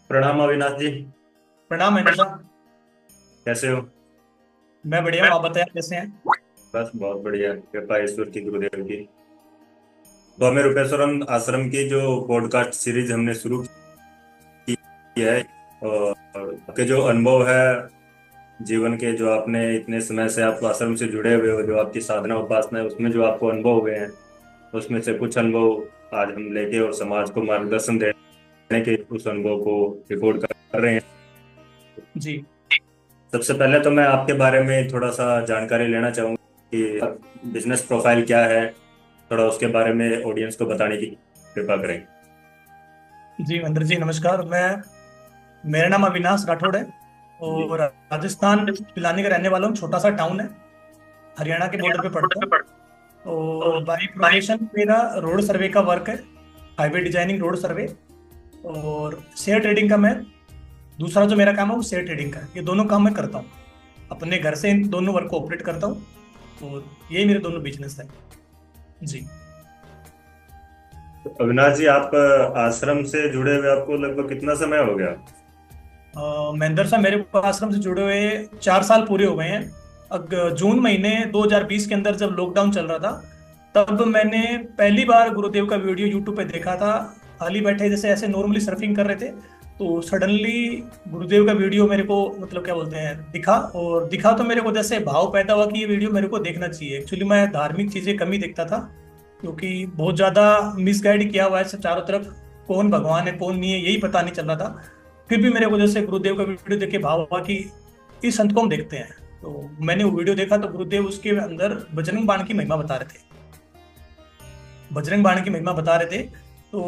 प्रणाम अविनाश जी। प्रणाम महेंद्र साहब। कैसे हो? मैं बढ़िया हूँ, आप बताएं कैसे हैं। बस बहुत बढ़िया, कृपा ईश्वर की, गुरुदेव की। स्वामी रूपेश्वरम आश्रम की जो पॉडकास्ट सीरीज हमने शुरू की है, और आपके जो अनुभव है जीवन के, जो आपने इतने समय से आप आश्रम से जुड़े हुए हो, जो आपकी साधना उपासना है उसमें जो आपको अनुभव हुए हैं, उसमें से कुछ अनुभव आज हम लेके और समाज को मार्गदर्शन देने के उस अनुभव को रिकॉर्ड कर रहे हैं। जी। सबसे पहले तो मैं आपके बारे में थोड़ा सा जानकारी लेना चाहूंगा कि बिजनेस प्रोफाइल क्या है। थोड़ा उसके बारे में ऑडियंस को बताने की कृपा करें। जी महेंद्र जी, नमस्कार। मेरा नाम अविनाश राठौड़ है जी। और राजस्थान पिलानी का रहने वाला हूँ। छोटा सा टाउन है, हरियाणा के बॉर्डर पे पड़ता है। और बाई प्रोफेशन मेरा रोड सर्वे का वर्क है, हाईवे डिजाइनिंग, रोड सर्वे और शेयर ट्रेडिंग का। मैं दूसरा जो मेरा काम है वो शेयर ट्रेडिंग का है। ये दोनों काम मैं करता हूँ, अपने घर से इन दोनों वर्क को ऑपरेट करता हूँ और यही मेरे दोनों बिजनेस है। जी। तो अविनाश जी, आप आश्रम से जुड़े हुए आपको लगभग कितना समय हो गया? महेंद्र साहब, मेरे को आश्रम से जुड़े हुए 4 साल पूरे हो गए हैं। जून महीने 2020 के अंदर जब लॉकडाउन चल रहा था, तब मैंने पहली बार गुरुदेव का वीडियो यूट्यूब पे देखा था। खाली बैठे जैसे ऐसे नॉर्मली सर्फिंग कर रहे थे, तो सडनली गुरुदेव का वीडियो मेरे को मतलब क्या बोलते हैं दिखा। और दिखा तो मेरे को जैसे भाव पैदा हुआ कि ये वीडियो मेरे को देखना चाहिए। एक्चुअली मैं धार्मिक चीजें कम ही देखता था, क्योंकि बहुत ज्यादा मिसगाइड किया हुआ है सब चारों तरफ। कौन भगवान है कौन नहीं है यही पता नहीं चल रहा था। फिर भी मेरे को जैसे गुरुदेव का वीडियो देख के भाव हुआ कि इस संत को हम देखते हैं। तो मैंने वो वीडियो देखा तो गुरुदेव उसके अंदर बजरंग बाण की महिमा बता रहे थे। बजरंग बाण की महिमा बता रहे थे। तो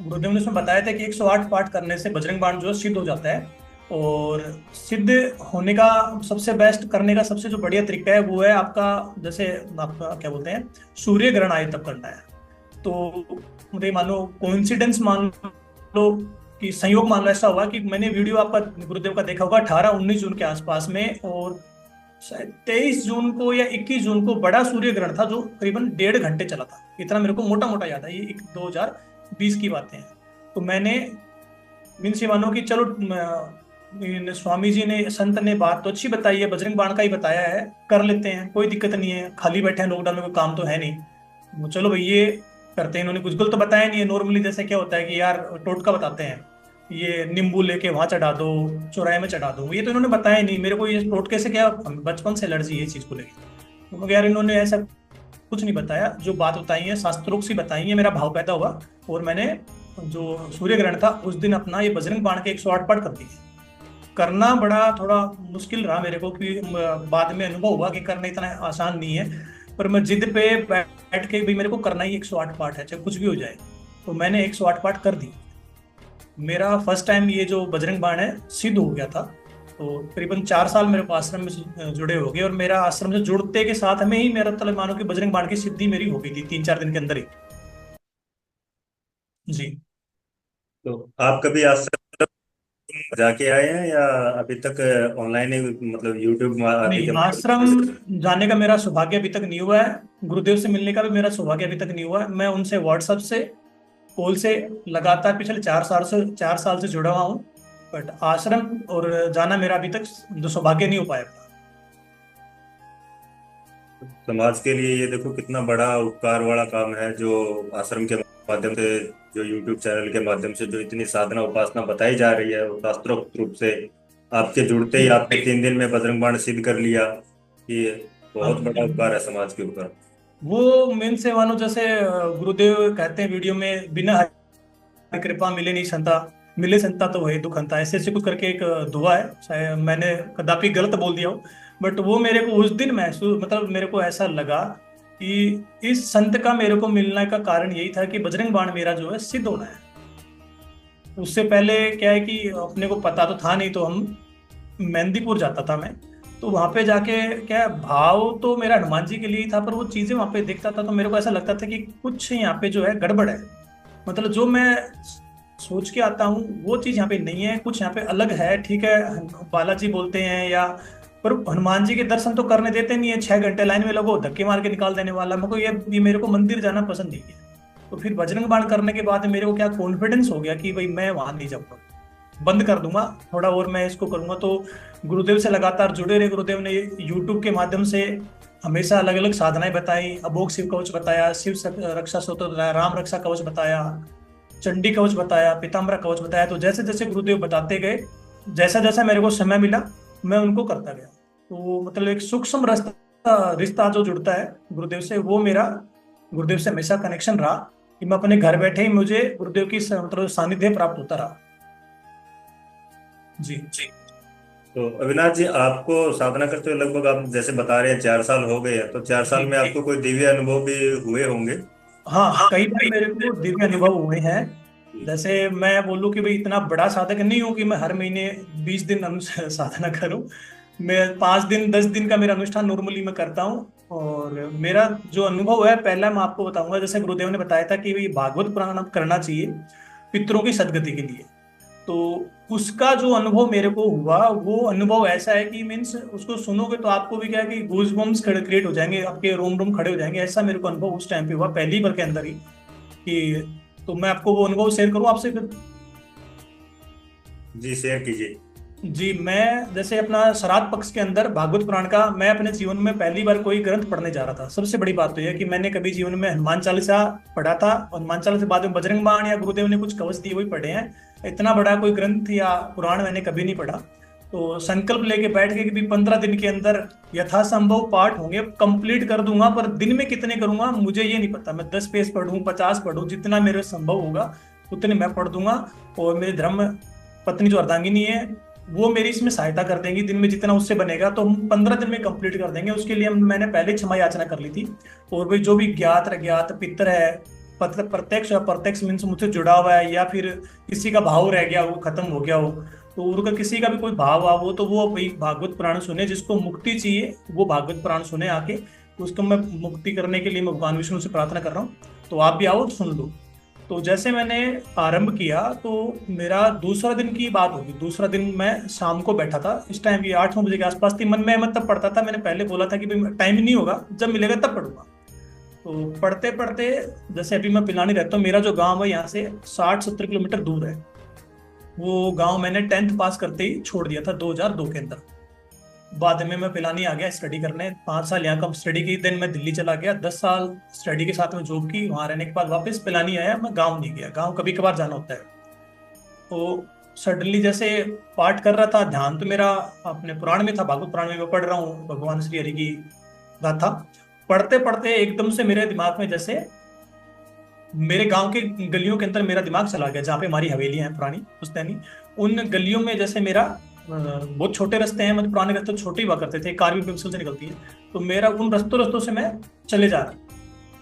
गुरुदेव ने उसमें बताया था कि 108 पाठ करने से बजरंग बाण जो है सिद्ध हो जाता है। और सिद्ध होने का सबसे बेस्ट, करने का सबसे जो बढ़िया तरीका है वो है आपका, जैसे आपका क्या बोलते हैं, सूर्य ग्रहण आए तब करना है। तो मुझे मान लो कोइंसिडेंस मान लो कि संयोग मान लो ऐसा हुआ कि मैंने वीडियो आपका गुरुदेव का देखा होगा 18-19 जून के आसपास में, और शायद 23 जून को या 21 जून को बड़ा सूर्य ग्रहण था जो करीबन 1.5 घंटे चला था। इतना मेरे को मोटा मोटा याद है, ये 2020 की बातें हैं। तो मैंने मीन से मानो कि चलो स्वामी जी ने, संत ने बात तो अच्छी बताई है, बजरंग बाण का ही बताया है, कर लेते हैं, कोई दिक्कत नहीं है, खाली बैठे हैं लॉकडाउन में, कोई काम तो है नहीं। चलो भाई ये करते हैं। इन्होंने कुछ गलत तो बताया नहीं है। नॉर्मली जैसे क्या होता है कि यार टोटका बताते हैं, ये नींबू लेके वहां चढ़ा दो, चौराहे में चढ़ा दो, ये तो इन्होंने बताया नहीं मेरे को। ये टोटके से क्या, बचपन से एलर्जी है ये चीज को लेके। तो मैं कहा, यार इन्होंने ऐसा कुछ नहीं बताया, जो बात बताई है शास्त्रोक्त सी बताई है। मेरा भाव पैदा हुआ और मैंने जो सूर्य ग्रहण था उस दिन अपना ये बजरंग बाण के 108 पाठ कर दिए। करना बड़ा थोड़ा मुश्किल रहा मेरे को, कि बाद में अनुभव हुआ कि करना इतना आसान नहीं है। पर मैं जिद पे बैठ के भी मेरे को करना ही 108 पाठ है, चाहे कुछ भी हो जाए। तो मैंने 108 पाठ कर दी। मेरा फर्स्ट टाइम ये जो बजरंग बाण है सिद्ध हो गया था। तो करीबन 4 साल मेरे को आश्रम में जुड़े हो गए, और मेरा आश्रम से जुड़ते के साथ में ही मेरा मतलब मानो कि बजरंग बाण की सिद्धि मेरी हो गई थी 3-4 दिन के अंदर ही। जी। तो आप कभी आश्रम जाके आए हैं या अभी तक ऑनलाइन ही, मतलब यूट्यूब आदि नहीं, के आश्रम माध्यम से? जाने का मेरा सौभाग्य अभी तक नहीं हुआ है। गुरुदेव से मिलने का भी मेरा सौभाग्य अभी तक नहीं हुआ है। मैं उनसे व्हाट्सएप से, कॉल से लगातार पिछले 4 साल से जुड़ा हुआ हूँ। बट आश्रम और जाना मेरा अभी तक सौभाग्य नहीं हो पाया। समाज के लिए ये देखो कितना बड़ा उपकार वाला काम है, जो आश्रम के माध्यम से, जो यूट्यूब चैनल के माध्यम से जो इतनी साधना उपासना बताई जा रही है, वो शास्त्रोक्त रूप से आपके जुड़ते ही आपने 3 दिन में बजरंग बाण सिद्ध कर लिया। ये बहुत हाँ, बड़ा उपकार है समाज के ऊपर। वो मेन से मानो जैसे गुरुदेव कहते हैं वीडियो में, बिना हरि कृपा मिले नहीं संता, मिले संता तो वही दुख हंता, ऐसे ऐसे कुछ करके एक दुआ है। शायद मैंने कदापि गलत बोल दिया हो, बट वो मेरे को उस दिन महसूस, मतलब मेरे को ऐसा लगा कि इस संत का मेरे को मिलने का कारण यही था कि बजरंग बाण मेरा जो है सिद्ध होना है। उससे पहले क्या है कि अपने को पता तो था नहीं, तो हम मेहंदीपुर जाता था मैं। तो वहां पे जाके क्या है, भाव तो मेरा हनुमान जी के लिए ही था, पर वो चीजें वहां पे देखता था तो मेरे को ऐसा लगता था कि कुछ यहाँ पे जो है गड़बड़ है। मतलब जो मैं सोच के आता हूँ वो चीज यहाँ पे नहीं है, कुछ यहाँ पे अलग है। ठीक है, बालाजी बोलते हैं या, पर हनुमान जी के दर्शन तो करने देते नहीं है। 6 घंटे लाइन में लगो, धक्के मार के निकाल देने वाला। मेरे को ये मेरे को मंदिर जाना पसंद नहीं है। तो फिर बजरंग बाण करने के बाद मेरे को क्या कॉन्फिडेंस हो गया कि भाई मैं वहां नहीं जाऊंगा। बंद कर दूंगा, थोड़ा और मैं इसको करूंगा। तो गुरुदेव से लगातार जुड़े रहे। गुरुदेव ने यूट्यूब के माध्यम से हमेशा अलग अलग साधनाएं बताई, अबोध शिव कवच बताया, रक्षा स्तोत्र बताया, राम रक्षा कवच बताया, चंडी कवच बताया, पीताम्बर कवच बताया। तो जैसे जैसे गुरुदेव बताते गए, जैसा जैसा मेरे को समय मिला, मैं उनको करता गया। तो मतलब एक सूक्ष्म रिश्ता रिश्ता जो जुड़ता है गुरुदेव से, वो मेरा गुरुदेव से हमेशा कनेक्शन रहा कि मैं अपने घर बैठे ही मुझे गुरुदेव की मतलब सानिध्य प्राप्त होता रहा। जी। तो अविनाश जी, आपको साधना करते हुए लगभग आप जैसे बता रहे हैं 4 साल हो गए हैं, तो 4 साल जी। में आपको कोई दिव्य अनुभव भी हुए होंगे। हाँ, कई बार मेरे को दिव्य अनुभव हुए हैं। जैसे मैं बोलूँ कि भाई इतना बड़ा साधक नहीं हूँ कि मैं हर महीने 20 दिन साधना करूँ। मैं 5 दिन 10 दिन का मेरा अनुष्ठान नॉर्मली मैं करता हूँ। और मेरा जो अनुभव है, पहला मैं आपको बताऊंगा। जैसे गुरुदेव ने बताया था कि भाई भागवत पुराण करना चाहिए पितरों की सदगति के लिए। तो उसका जो अनुभव मेरे को हुआ, वो अनुभव ऐसा है कि मीन्स उसको सुनोगे तो आपको भी क्या है कि गूज बम्स क्रिएट हो जाएंगे, आपके रोम रोम खड़े हो जाएंगे। ऐसा मेरे को अनुभव उस टाइम पे हुआ, पहली बार के अंदर ही। कि तो मैं आपको वो अनुभव शेयर करूं आपसे फिर। जी, शेयर कीजिए। जी, मैं जैसे अपना श्राद्ध पक्ष के अंदर भागवत पुराण का मैं अपने जीवन में पहली बार कोई ग्रंथ पढ़ने जा रहा था। सबसे बड़ी बात तो यह है कि मैंने कभी जीवन में हनुमान चालीसा पढ़ा था, और हनुमान चालीसा के बाद में बजरंग बाण या गुरुदेव ने कुछ कवच दिए वही पढ़े हैं। इतना बड़ा कोई ग्रंथ या पुराण मैंने कभी नहीं पढ़ा। तो संकल्प लेके बैठ गए कि भी 15 दिन के अंदर यथासंभव पाठ होंगे, कंप्लीट कर दूंगा। पर दिन में कितने करूंगा मुझे ये नहीं पता, मैं 10 पेज पढ़ूं 50 पढ़ूं, जितना मेरे संभव होगा उतने मैं पढ़ दूंगा। और मेरी धर्म पत्नी जो अर्धांगिनी है, वो मेरी इसमें सहायता कर देंगी। दिन में जितना उससे बनेगा तो हम 15 दिन में कंप्लीट कर देंगे। उसके लिए मैंने पहले क्षमा याचना कर ली थी। और भाई जो भी ज्ञात अज्ञात पितर है, प्रत्यक्ष या प्रत्यक्ष मीन्स मुझसे जुड़ा हुआ है, या फिर किसी का भाव रह गया वो खत्म हो गया हो, तो उनका किसी का भी कोई भाव आ वो, तो वो भाई भागवत पुराण सुने। जिसको मुक्ति चाहिए वो भागवत पुराण सुने आके। तो उसको मैं मुक्ति करने के लिए मैं भगवान विष्णु से प्रार्थना कर रहा हूँ। तो आप भी आओ सुन लो। तो जैसे मैंने आरंभ किया, तो मेरा दूसरा दिन की बात होगी। दूसरा दिन मैं शाम को बैठा था, इस टाइम ये 8-9 बजे के आसपास थी। मन में मैं तब पढ़ता था, मैंने पहले बोला था कि भाई टाइम ही नहीं होगा, जब मिलेगा तब पढ़ूंगा। तो पढ़ते पढ़ते, जैसे अभी मैं पिलानी रहता हूँ, मेरा जो गांव है यहाँ से 60-70 किलोमीटर दूर है। वो गांव मैंने 10th पास करते ही छोड़ दिया था 2002 के अंदर। बाद में मैं पिलानी आ गया स्टडी करने। 5 साल यहाँ का स्टडी की, देन मैं दिल्ली चला गया। 10 साल स्टडी के साथ में जॉब की, वहां रहने के बाद वापस पिलानी आया। मैं गाँव नहीं गया, गाँव कभी कभार जाना होता है। तो सडनली जैसे पाठ कर रहा था, ध्यान तो मेरा अपने पुराण में था, भागवत पुराण में मैं पढ़ रहा हूँ भगवान श्री हरि की गाथा। पढ़ते पढ़ते एकदम से मेरे दिमाग में, जैसे मेरे गांव के गलियों के अंदर मेरा दिमाग चला गया, जहाँ पे हमारी हवेलियां हैं पुरानी पुश्तैनी। उन गलियों में जैसे मेरा बहुत छोटे रास्ते हैं, मतलब पुराने रास्ते छोटे ही हुआ करते थे, कार भी पेंसिल से निकलती है। तो मेरा उन रस्तों रस्तों से मैं चले जा रहा।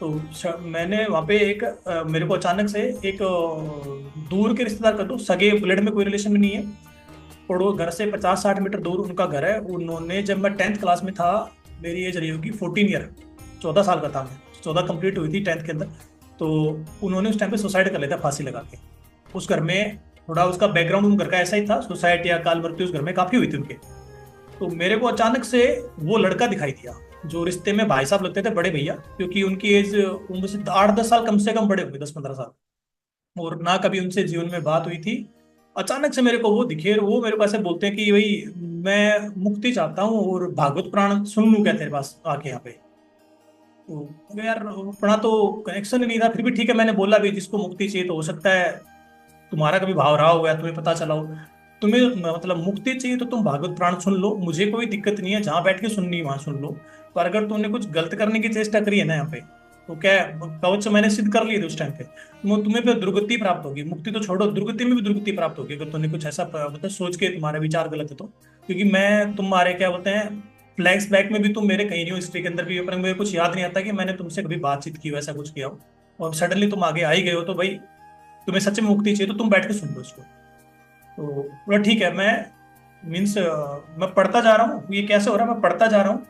तो मैंने वहाँ पे एक मेरे को अचानक से एक दूर के रिश्तेदार कर दो, सगे ब्लड में कोई रिलेशन में नहीं है, पड़ो घर से 50-60 मीटर दूर उनका घर है। उन्होंने, जब मैं 10th क्लास में था, मेरी एज रही होगी 14 ईयर, 14 साल का था मैं, 14 कंप्लीट हुई थी 10th के अंदर। तो उन्होंने उस टाइम पे सुसाइड कर लिया था, फांसी लगा के। उस घर में थोड़ा उसका बैकग्राउंड उन घर का ऐसा ही था, सुसाइड या काल मृत्यु उस घर में काफी हुई थी उनके। तो मेरे को अचानक से वो लड़का दिखाई दिया, जो रिश्ते में भाई साहब लगते थे, बड़े भैया, क्योंकि उनकी एज उम्र से 8-10 साल कम से कम बड़े होंगे, 10-15 साल। और ना कभी उनसे जीवन में बात हुई थी। अचानक से मेरे को वो दिखे, और वो मेरे को ऐसे बोलते हैं कि भाई मैं मुक्ति चाहता हूँ और भागवत पुराण सुन लूँ क्या तेरे पास आके यहाँ पे। तो यार पढ़ा तो कनेक्शन ही नहीं था, फिर भी ठीक है, मैंने बोला भी जिसको मुक्ति चाहिए तो हो सकता है तुम्हारा कभी भाव रहा होगा, तुम्हें पता चला हो। तुम्हें मतलब मुक्ति चाहिए तो तुम भागवत पुराण सुन लो, मुझे कोई दिक्कत नहीं है, जहां बैठ के सुननी है वहां सुन लो। पर अगर तुमने कुछ गलत करने की चेष्टा करी है ना यहाँ पे, तो क्या है, कवच मैंने सिद्ध कर लिए थे उस टाइम पे, तुम्हें फिर दुर्गति प्राप्त होगी। मुक्ति तो छोड़ो, दुर्गति में भी दुर्गति प्राप्त होगी अगर तुमने कुछ ऐसा मतलब सोच के तुम्हारे विचार गलत है तो। क्योंकि मैं तुम्हारे क्या बोलते हैं, फ्लैश बैक में भी तुम मेरे कहीं नहीं हो, हिस्ट्री के अंदर भी, पर मेरे कुछ याद नहीं आता कि मैंने तुमसे कभी बातचीत की हो, ऐसा कुछ किया हो। और सडनली तुम आगे आ ही गए हो, तो भाई तुम्हें सच में मुक्ति चाहिए तो तुम बैठ के सुन लो इसको। तो बोला ठीक है। मैं मीन्स मैं पढ़ता जा रहा हूँ, ये कैसे हो रहा है, मैं पढ़ता जा रहा हूँ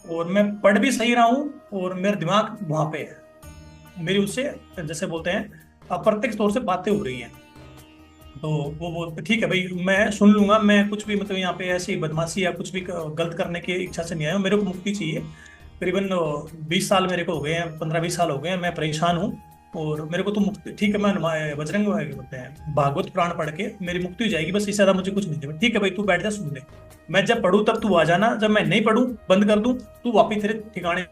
और मैं पढ़ भी सही रहा हूँ, और मेरा दिमाग वहां पे है, मेरी उससे जैसे बोलते हैं अप्रत्यक्ष तौर से बातें हो रही हैं। तो वो बोलते ठीक है भाई मैं सुन लूंगा, मैं कुछ भी मतलब यहाँ पे ऐसी बदमाशी या कुछ भी गलत करने की इच्छा से नहीं आया हूँ, मेरे को मुक्ति चाहिए। करीबन 20 साल मेरे को हो गए हैं, 15-20 साल हो गए हैं, मैं परेशान हूँ। और मेरे को तो मुक्ति, ठीक है, मैं बजरंग भाई बोलते हैं, भागवत पुराण पढ़ के मेरी मुक्ति हो जाएगी, बस इससे ज्यादा मुझे कुछ नहीं देना। ठीक है भाई, तू बैठ जा, सुन ले, मैं जब पढ़ूं तब तू आ जाना, जब मैं नहीं पढ़ूं, बंद कर दूं, तू वापिस तेरे ठिकाने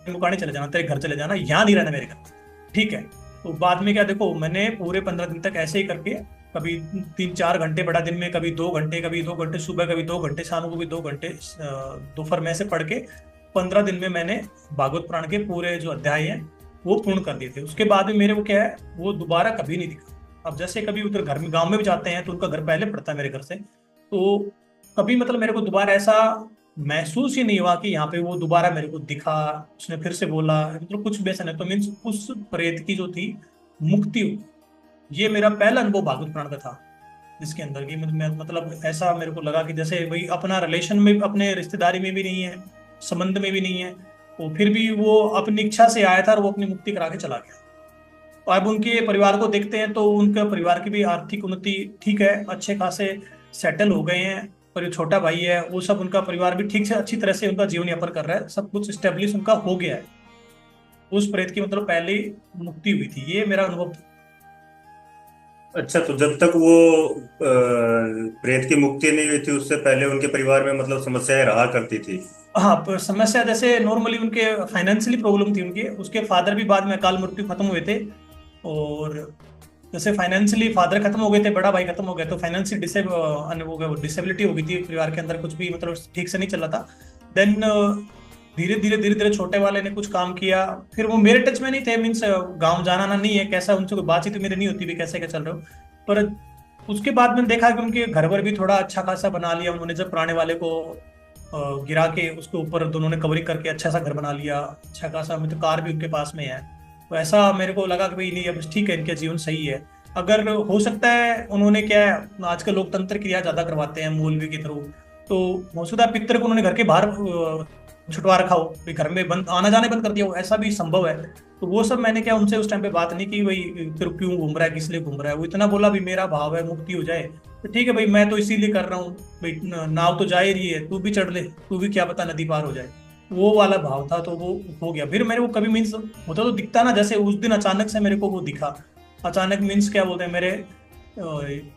मुकाने चले जाना, तेरे घर चले जाना, यहाँ नहीं रहना मेरे घर। ठीक है। तो बाद में क्या, देखो मैंने पूरे 15 दिन तक ऐसे ही करके, कभी 3-4 घंटे बड़ा दिन में, कभी 2 घंटे, कभी 2 घंटे सुबह, कभी 2 घंटे शाम को, भी 2 घंटे दोपहर में से पढ़ के 15 दिन में मैंने भागवत पुराण के पूरे जो अध्याय हैं वो पूर्ण कर दिए थे। उसके बाद में मेरे को क्या है, वो दोबारा कभी नहीं दिखा। अब जैसे कभी उधर घर में, गांव में भी जाते हैं तो उनका घर पहले पड़ता है मेरे घर से, तो कभी मतलब मेरे को दोबारा ऐसा महसूस ही नहीं हुआ कि यहाँ पे वो दोबारा मेरे को दिखा, उसने फिर से बोला, मतलब कुछ भी ऐसा नहीं। तो मीन्स उस प्रेत की जो थी मुक्ति हुई। ये मेरा पहला अनुभव भागवत पुराण का था, जिसके अंदर की मतलब ऐसा मेरे को लगा कि जैसे भाई अपना रिलेशन में, अपने रिश्तेदारी में भी नहीं है, संबंध में भी नहीं है, वो फिर भी वो अपनी इच्छा से आया था और वो अपनी मुक्ति करा के चला गया। और अब उनके परिवार को देखते हैं तो उनका परिवार की भी आर्थिक उन्नति ठीक है, अच्छे खासे सेटल हो गए हैं, और जो छोटा भाई है वो सब, उनका परिवार भी ठीक से अच्छी तरह से उनका जीवन यापन कर रहा है, सब कुछ स्टेब्लिश उनका हो गया है। उस प्रेत की मतलब पहले ही मुक्ति हुई थी, ये मेरा अनुभव था। अच्छा, तो जब तक वो प्रेत की मुक्ति नहीं हुई थी उससे पहले उनके परिवार में मतलब समस्याएं रहा करती थी? हाँ, समस्या जैसे नॉर्मली उनके फाइनेंशियली प्रॉब्लम थी उनके, उसके फादर भी बाद में अकाल मृत्यु खत्म हुए थे। और जैसे फाइनेंशियली फादर खत्म हो गए थे, बड़ा भाई खत्म हो गया, तो फाइनेंशियल डिसेबिलिटी हो गई थी परिवार के अंदर, कुछ भी मतलब ठीक से नहीं चल रहा था। देन धीरे धीरे छोटे वाले ने कुछ काम किया, फिर वो मेरे टच में नहीं थे, मीन्स गांव जाना ना नहीं है, कैसा उनसे कोई बातचीत मेरी नहीं होती भी, कैसे क्या चल रहे हो। पर उसके बाद मैंने देखा कि उनके घर पर भी थोड़ा अच्छा खासा बना लिया उन्होंने, जब पुराने वाले को गिरा के उसके ऊपर दोनों ने कवरिंग करके अच्छा सा घर बना लिया, अच्छा खासा, मतलब कार भी उनके पास में है। तो ऐसा मेरे को लगा कि भाई नहीं, अब ठीक है, इनका जीवन सही है। अगर हो सकता है उन्होंने क्या है, आजकल लोग तंत्र क्रिया ज्यादा करवाते हैं मौलवी के थ्रू, तो हो सकता है पितर को उन्होंने घर के बाहर छुटवा रखा हो, भाई घर में बंद, आना जाने बंद कर दिया हो, ऐसा भी संभव है। तो वो सब मैंने क्या उनसे उस टाइम पे बात नहीं की, भाई फिर क्यों घूम रहा है, किस लिए घूम रहा है। वो इतना बोला भी मेरा भाव है मुक्ति हो जाए, तो ठीक है भाई, मैं तो इसीलिए कर रहा हूँ भाई, नाव तो जा ही रही है, तू भी चढ़ ले, तू भी क्या पता नदी पार हो जाए। वो वाला भाव था, तो वो हो गया। फिर मेरे को कभी मीन्स होता तो दिखता ना, जैसे उस दिन अचानक से मेरे को वो दिखा। अचानक मीन्स क्या बोलते हैं, मेरे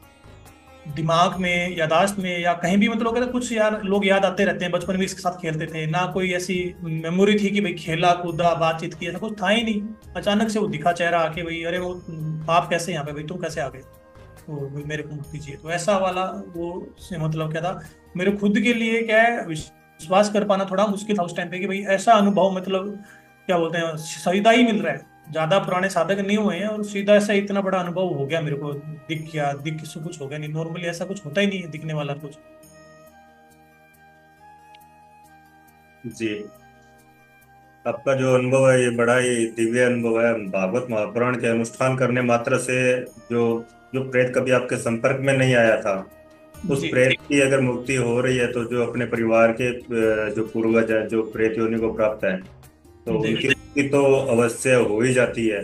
दिमाग में, यादाश्त में, या कहीं भी, मतलब कहते हैं कुछ यार लोग याद आते रहते हैं, बचपन में इसके साथ खेलते थे ना, कोई ऐसी मेमोरी थी कि भाई खेला कूदा बातचीत की, ऐसा कुछ था ही नहीं। अचानक से वो दिखा चेहरा आके, भाई अरे वो आप कैसे यहाँ पे, भाई तुम कैसे आ गए, तो भाई मेरे को मुक्ति चाहिए। तो ऐसा वाला वो से मतलब क्या था, मेरे खुद के लिए क्या है, विश्वास कर पाना थोड़ा मुश्किल था उस टाइम पे कि भाई ऐसा अनुभव, मतलब क्या बोलते हैं, सीधा ही मिल रहा है, ज्यादा पुराने साधक नहीं हुए हैं और सीधा ऐसा इतना बड़ा अनुभव हो गया मेरे को, दिख गया, दिख से कुछ हो गया नहीं, नॉर्मली ऐसा कुछ होता ही नहीं है दिखने वाला कुछ। जी, आपका जो अनुभव है ये बड़ा ही दिव्य अनुभव है। भागवत महापुराण के अनुष्ठान करने मात्र से जो जो प्रेत कभी आपके संपर्क में नहीं आया था, उस जी प्रेत की अगर मुक्ति हो रही है तो जो अपने परिवार के जो पूर्वज है, जो प्रेत योनि को प्राप्त है, तो जी उनकी मुक्ति तो अवश्य हो ही जाती है।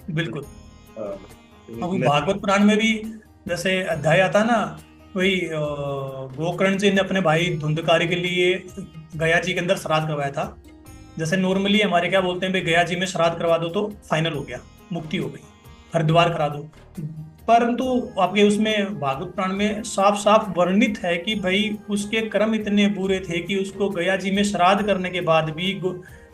बिल्कुल। अ, अब मैं भागवत पुराण में भी जैसे अध्याय आता ना, वही गोकर्ण जी ने अपने भाई धुंधकारी के लिए गया जी के अंदर श्राद्ध करवाया था। जैसे नॉर्मली हमारे क्या बोलते हैं, भाई गया जी में श्राद्ध करवा दो तो फाइनल हो गया, मुक्ति हो गई, हरिद्वार करा दो। परंतु आपके उसमें भागवत पुराण में साफ साफ वर्णित है कि भाई उसके कर्म इतने बुरे थे कि उसको गया जी में श्राद्ध करने के बाद भी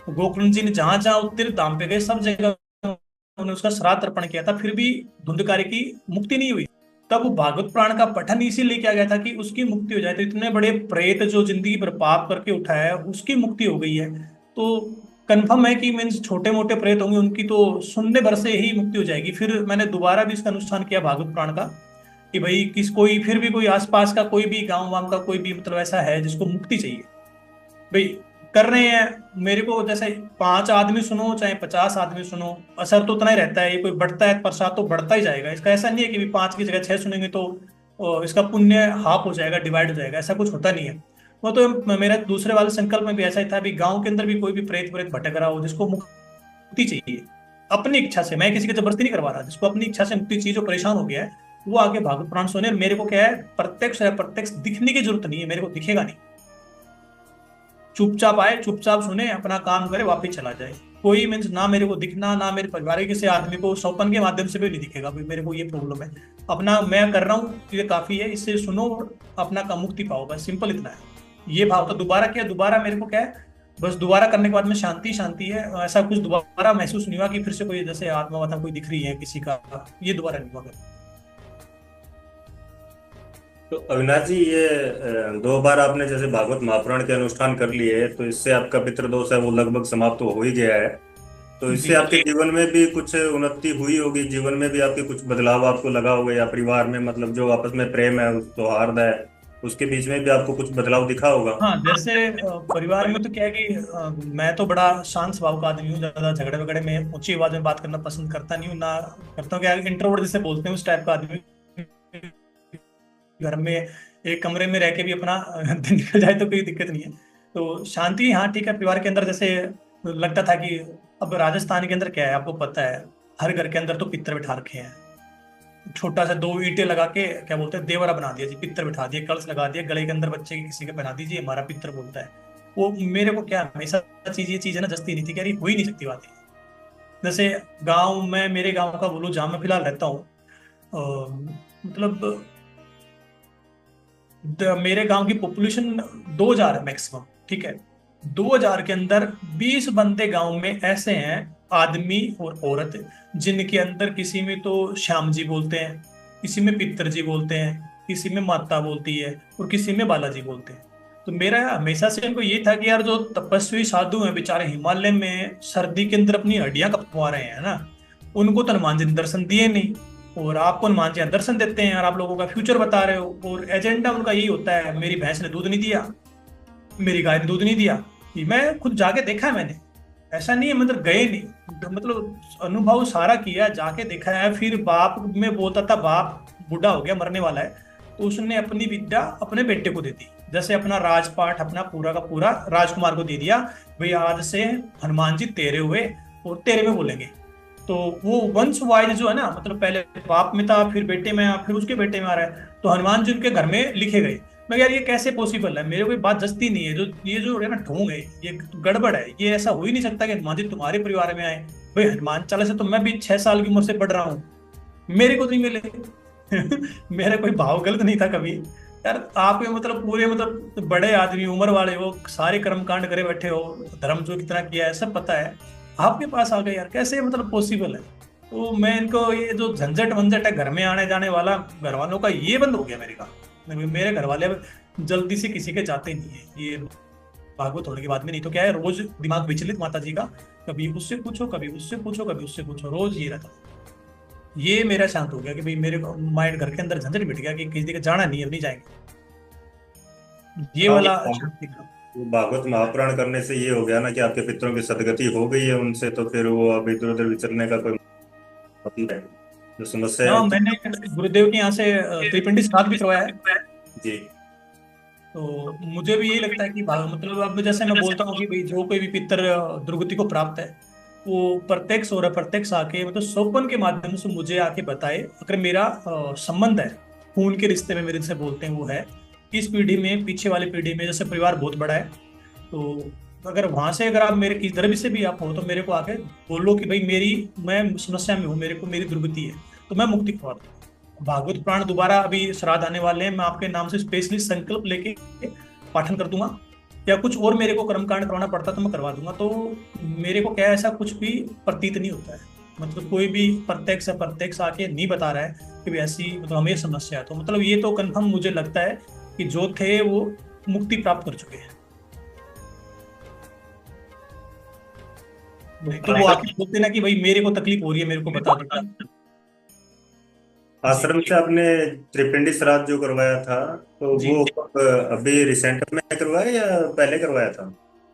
गोकर्ण जी ने जहां जहां उत्तीर्थ धाम पे गए सब जगह उन्होंने उसका श्राद्ध अर्पण किया था, फिर भी धुंधकारी की मुक्ति नहीं हुई। तब भागवत पुराण का पठन इसीलिए किया गया था कि उसकी मुक्ति हो जाए। तो इतने बड़े प्रेत जो जिंदगी भर पाप करके उठाया है उसकी मुक्ति हो गई है, तो कंफर्म है कि मीन्स छोटे मोटे प्रेत होंगे उनकी तो सुनने भर से ही मुक्ति हो जाएगी। फिर मैंने दोबारा भी इसका अनुष्ठान किया भागवत पुराण का, कि भाई किस कोई फिर भी कोई आसपास का कोई भी गांव वाम का कोई भी मतलब ऐसा है जिसको मुक्ति चाहिए, भाई कर रहे हैं। मेरे को जैसे 5 आदमी सुनो चाहे 50 आदमी सुनो, असर तो उतना ही रहता है, ये कोई बढ़ता है प्रसाद तो बढ़ता ही जाएगा। इसका ऐसा नहीं है कि भी 5 की जगह 6 सुनेंगे तो इसका पुण्य हाफ हो जाएगा, डिवाइड हो जाएगा, ऐसा कुछ होता नहीं है। वो तो मेरा दूसरे वाले संकल्प में भी ऐसा ही था, भी गांव के अंदर भी कोई भी प्रेत प्रेत भटक रहा हो जिसको मुक्ति चाहिए अपनी इच्छा से, मैं किसी की जबरदस्ती नहीं करवा रहा, जिसको अपनी इच्छा से मुक्ति चाहिए, जो परेशान हो गया है, वो आगे भागवत पुराण सुने। मेरे को क्या है, प्रत्यक्ष है, प्रत्यक्ष दिखने की जरूरत नहीं है, मेरे को दिखेगा नहीं, चुपचाप आए, चुपचाप सुने, अपना काम करे, वापिस चला जाए। कोई मीन्स ना मेरे को दिखना, ना मेरे परिवार के किसी आदमी को सौपन के माध्यम से भी नहीं दिखेगा भाई मेरे को ये प्रॉब्लम है। अपना मैं कर रहा हूँ, ये काफी है, इससे सुनो और अपना का मुक्ति पाओ, बस सिंपल इतना है। ये भाव तो दोबारा क्या, दोबारा मेरे को क्या है, बस दोबारा करने के बाद में शांति शांति है, ऐसा कुछ दोबारा महसूस नहीं हुआ कि फिर से कोई जैसे आत्मा वात्मा कोई दिख रही है किसी का, ये दोबारा नहीं हुआ। तो अविनाश जी, ये 2 बार आपने जैसे भागवत महापुराण के अनुष्ठान कर लिए, तो इससे आपका पितृदोष है वो लगभग समाप्त तो हो ही गया है। तो इससे जी आपके जीवन में भी कुछ उन्नति हुई होगी, जीवन में भी आपके कुछ बदलाव आपको लगा होगा, या परिवार में मतलब जो आपस में प्रेम है, उस सौहार्द है, उसके बीच में भी आपको कुछ बदलाव दिखा होगा। हाँ, जैसे परिवार में तो क्या है कि मैं तो बड़ा शांत स्वभाव का आदमी हूँ, ज्यादा झगड़े वगड़े में ऊंची आवाज में बात करना पसंद करता नहीं हूँ, ना करता हूँ, क्या इंट्रोवर्ट जिसे बोलते हैं उस टाइप का आदमी। घर में एक कमरे में रह के भी अपना दिन निकल जाए तो कोई दिक्कत नहीं है। तो शांति, हाँ ठीक है। परिवार के अंदर जैसे लगता था कि अब राजस्थान के अंदर क्या है आपको पता है, हर घर के अंदर तो पित्तर बिठा रखे हैं, छोटा सा 2 ईंटें लगा के क्या बोलते हैं देवरा बना दिया जी, पित्तर बिठा दिया, कलश लगा दिया, गले के अंदर बच्चे के किसी के पहना दीजिए, हमारा पित्तर बोलता है। वो मेरे को क्या हमेशा ये चीज है ना जस्ती नहीं थी, कह रही हो ही नहीं सकती बात ये। जैसे गांव में, मेरे गांव का बोलूं जहाँ मैं फिलहाल रहता हूँ, मतलब मेरे गांव की पॉपुलेशन 2,000 है मैक्सिमम, ठीक है। 2,000 के अंदर 20 बंदे गांव में ऐसे हैं, आदमी और औरत, जिनके अंदर किसी में तो श्याम जी बोलते हैं, किसी में पितर जी बोलते हैं, किसी में माता बोलती है, और किसी में बालाजी बोलते हैं। तो मेरा हमेशा से इनको ये था कि यार जो तपस्वी साधु हैं बेचारे हिमालय में सर्दी के अंदर अपनी हड्डियां कपवा रहे हैं ना, उनको तो हनुमान जी ने दर्शन दिए नहीं, और आपको हनुमान जी दर्शन देते हैं और आप लोगों का फ्यूचर बता रहे हो, और एजेंडा उनका यही होता है, मेरी भैंस ने दूध नहीं दिया, मेरी गाय ने दूध नहीं दिया। ये मैं खुद जाके देखा है मैंने, ऐसा नहीं है मतलब गए नहीं, मतलब अनुभव सारा किया, जाके देखा है। फिर बाप में बोलता था, बाप बूढ़ा हो गया मरने वाला है, तो उसने अपनी विद्या अपने बेटे को दे दी, जैसे अपना राजपाट अपना पूरा का पूरा राजकुमार को दे दिया, भाई आज से हनुमान जी तेरे हुए और तेरे में बोलेंगे। तो वो वंश वाइज जो है ना, मतलब पहले बाप में था, फिर बेटे में आया, फिर उसके बेटे में आ रहा है, तो हनुमान जी उनके घर में लिखे गए। मैं यार ये कैसे पॉसिबल है, मेरे कोई बात जस्ती नहीं है, जो ये जो है ना ढोंग है, ये गड़बड़ है, ये ऐसा हो ही नहीं सकता कि हनुमान जी तुम्हारे परिवार में आए। भाई हनुमान चालीसा तो मैं भी 6 साल की उम्र से पढ़ रहा हूँ, मेरे को नहीं मिले। मेरा कोई भाव गलत नहीं था कभी। यार आप ये मतलब पूरे मतलब बड़े आदमी उम्र वाले हो, सारे कर्म कांड करे बैठे हो, धर्म जो कितना किया है सब पता है, आपके पास आ गए यार, कैसे मतलब पॉसिबल है। तो मैं इनको ये जो झंझट वंझट है घर में आने जाने वाला, घर वालों का ये बंद हो गया मेरे का। मेरे घर वाले अब जल्दी से किसी के जाते नहीं है ये भागवत होने के बाद में, नहीं तो क्या है रोज दिमाग विचलित माता जी का, कभी उससे पूछो कभी उससे पूछो कभी उससे पूछो, रोज ये रहता। ये मेरा शांत हो गया कि भाई मेरे माइंड घर के अंदर झंझट मिट गया कि किसी के जाना नहीं है, अब नहीं जाएंगे, ये हाँ, वाला शांति का। वो भागवत महापुराण करने से ये हो गया ना कि आपके पितरों की सदगति हो गई है उनसे, तो फिर वो अब इधर उधर विचरने का कोई मतलब है, जो समस्या है। हाँ, मैंने गुरुदेव के यहाँ से त्रिपिंडी श्राद्ध भी करवाया है। जी। तो मुझे भी यही लगता है कि मतलब अब जैसे मैं बोलता हूँ कि भाई जो कोई भी पितर दुर्गति को प्राप्त है, वो प्रत्यक्ष और अप्रत्यक्ष आके मतलब सोपन के माध्यम से मुझे आके बताए, अगर मेरा संबंध है, खून के रिश्ते में मेरे से बोलते हैं वो है, इस पीढ़ी में पीछे वाली पीढ़ी में जैसे परिवार बहुत बड़ा है, तो अगर वहां से अगर आप मेरे किस धर्म से भी आप हो तो मेरे को आके बोलो कि भाई मेरी मैं समस्या में हूँ, मेरे को मेरी दुर्गति है, तो मैं मुक्ति करवा दूँ। भागवत पुराण दोबारा अभी श्राद्ध आने वाले हैं, मैं आपके नाम से स्पेशली संकल्प लेके पाठन कर दूंगा, या कुछ और मेरे को कर्मकांड करवाना पड़ता तो मैं करवा दूंगा। तो मेरे को क्या ऐसा कुछ भी प्रतीत नहीं होता है, मतलब कोई भी प्रत्यक्ष अप्रत्यक्ष आके नहीं बता रहा है कि भी ऐसी मतलब हमें समस्या है। तो मतलब ये तो कन्फर्म मुझे लगता है कि जो थे वो मुक्ति प्राप्त कर चुके हैं। तो वो आके बोलते ना कि भाई मेरे को तकलीफ हो रही है, मेरे को बता दो। जी आश्रम से आपने त्रिपिंडी श्राद्ध जो करवाया था, तो जी। वो अभी रिसेंट में करवाया या पहले करवाया था?